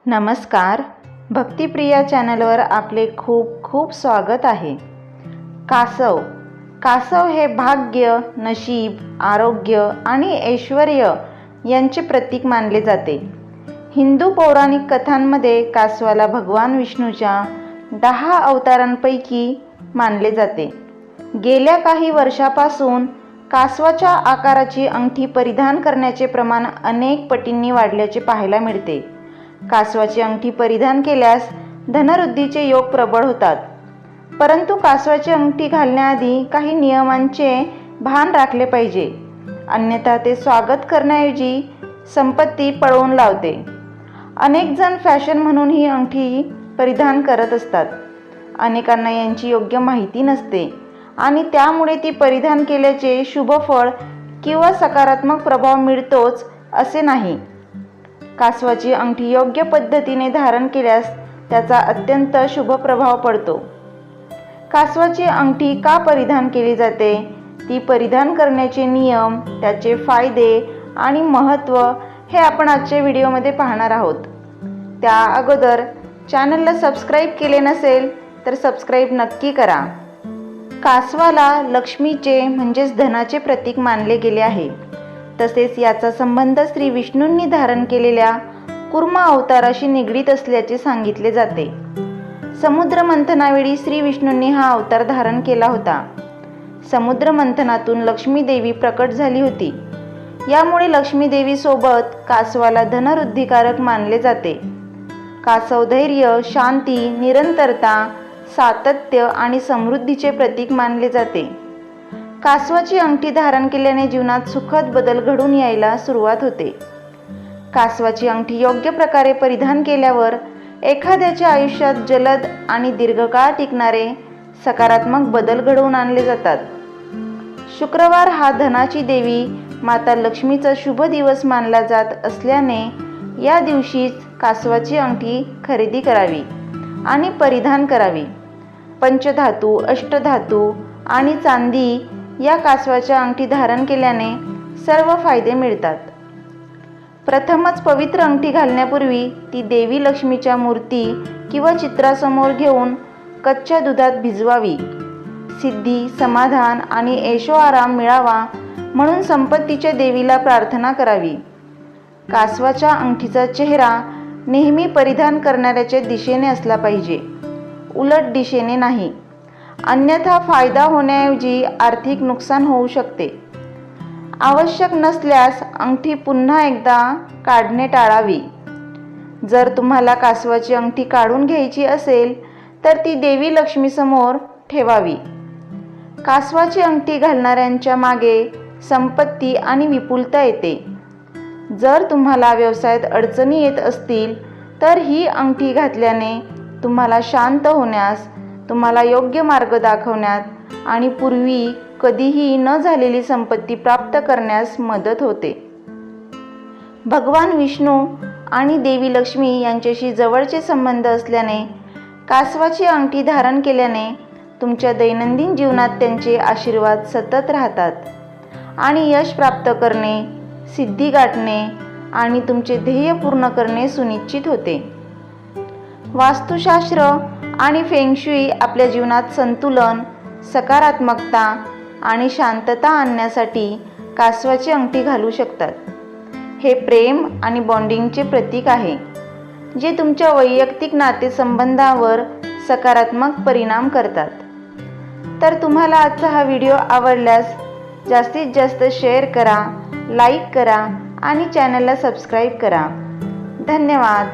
नमस्कार. भक्तिप्रिया चॅनलवर आपले खूप खूप स्वागत आहे. कासव हे भाग्य, नशीब, आरोग्य आणि ऐश्वर यांचे प्रतीक मानले जाते. हिंदू पौराणिक कथांमध्ये कासवाला भगवान विष्णूच्या 10 अवतारांपैकी मानले जाते. गेल्या काही वर्षापासून कासवाच्या आकाराची अंगठी परिधान करण्याचे प्रमाण अनेक पटींनी वाढल्याचे पाहायला मिळते. कासवाची अंगठी परिधान केल्यास धनवृद्धीचे योग प्रबळ होतात. परंतु कासवाची अंगठी घालण्याआधी काही नियमांचे भान राखले पाहिजे, अन्यथा ते स्वागत करण्याऐवजी संपत्ती पळवून लावते. अनेक जण फॅशन म्हणून ही अंगठी परिधान करत असतात. अनेकांना यांची योग्य माहिती नसते आणि त्यामुळे ती परिधान केल्याचे शुभ फळ किंवा सकारात्मक प्रभाव मिळतोच असे नाही. कासवाची अंगठी योग्य पद्धतीने धारण केल्यास त्याचा अत्यंत शुभ प्रभाव पडतो. कासवाची अंगठी का परिधान केली जाते, ती परिधान करण्याचे नियम, त्याचे फायदे आणि महत्त्व हे आपण आजच्या व्हिडिओमध्ये पाहणार आहोत. त्या अगोदर चॅनलला सबस्क्राईब केले नसेल तर सबस्क्राईब नक्की करा. कासवाला लक्ष्मीचे म्हणजेच धनाचे प्रतीक मानले गेले आहे. तसेच याचा संबंध श्री विष्णूंनी धारण केलेल्या कुर्मा अवताराशी निगडीत असल्याचे सांगितले जाते. समुद्र मंथनावेळी श्री विष्णूंनी हा अवतार धारण केला होता. समुद्र मंथनातून लक्ष्मी देवी प्रकट झाली होती. यामुळे लक्ष्मी देवी सोबत कासवाला धनवृद्धिकारक मानले जाते. कासव धैर्य, शांती, निरंतरता, सातत्य आणि समृद्धीचे प्रतीक मानले जाते. कासवाची अंगठी धारण केल्याने जीवनात सुखद बदल घडून यायला सुरुवात होते. कासवाची अंगठी योग्य प्रकारे परिधान केल्यावर एखाद्याच्या आयुष्यात जलद आणि दीर्घकाळ टिकणारे सकारात्मक बदल घडवून आणले जातात. शुक्रवार हा धनाची देवी माता लक्ष्मीचा शुभ दिवस मानला जात असल्याने या दिवशीच कासवाची अंगठी खरेदी करावी आणि परिधान करावी. पंचधातू, अष्टधातू आणि चांदी या कासवाच्या अंगठी धारण केल्याने सर्व फायदे मिळतात. प्रथमच पवित्र अंगठी घालण्यापूर्वी ती देवी लक्ष्मीच्या मूर्ती किंवा चित्रासमोर घेऊन कच्च्या दुधात भिजवावी. सिद्धी, समाधान आणि ऐशोआराम मिळावा म्हणून संपत्तीच्या देवीला प्रार्थना करावी. कासवाच्या अंगठीचा चेहरा नेहमी परिधान करणाऱ्याच्या दिशेने असला पाहिजे, उलट दिशेने नाही, अन्यथा फायदा होण्याऐवजी आर्थिक नुकसान होऊ शकते. आवश्यक नसल्यास अंगठी पुन्हा एकदा काढणे टाळावी. जर तुम्हाला कासवाची अंगठी काढून घ्यायची असेल तर ती देवी लक्ष्मीसमोर ठेवावी. कासवाची अंगठी घालणाऱ्यांच्या मागे संपत्ती आणि विपुलता येते. जर तुम्हाला व्यवसायात अडचणी येत असतील तर ही अंगठी घातल्याने तुम्हाला शांत होण्यास, तुम्हाला योग्य मार्ग दाखवण्यात आणि पूर्वी कधीही न झालेली संपत्ती प्राप्त करण्यास मदत होते. भगवान विष्णू आणि देवी लक्ष्मी यांच्याशी जवळचे संबंध असल्याने कासवाची अंगठी धारण केल्याने तुमच्या दैनंदिन जीवनात त्यांचे आशीर्वाद सतत राहतात आणि यश प्राप्त करणे, सिद्धी गाठणे आणि तुमचे ध्येय पूर्ण करणे सुनिश्चित होते. वास्तुशास्त्र आणि फेंगशुई आपल्या जीवनात संतुलन, सकारात्मकता आणि शांतता आणण्यासाठी कासवाची अंगठी घालू शकतात. हे प्रेम आणि बॉन्डिंगचे प्रतीक आहे, जे तुमच्या वैयक्तिक नातेसंबंधावर सकारात्मक परिणाम करतात. तर तुम्हाला आजचा हा व्हिडिओ आवडल्यास जास्तीत जास्त शेअर करा, लाईक करा आणि चॅनलला सबस्क्राईब करा. धन्यवाद.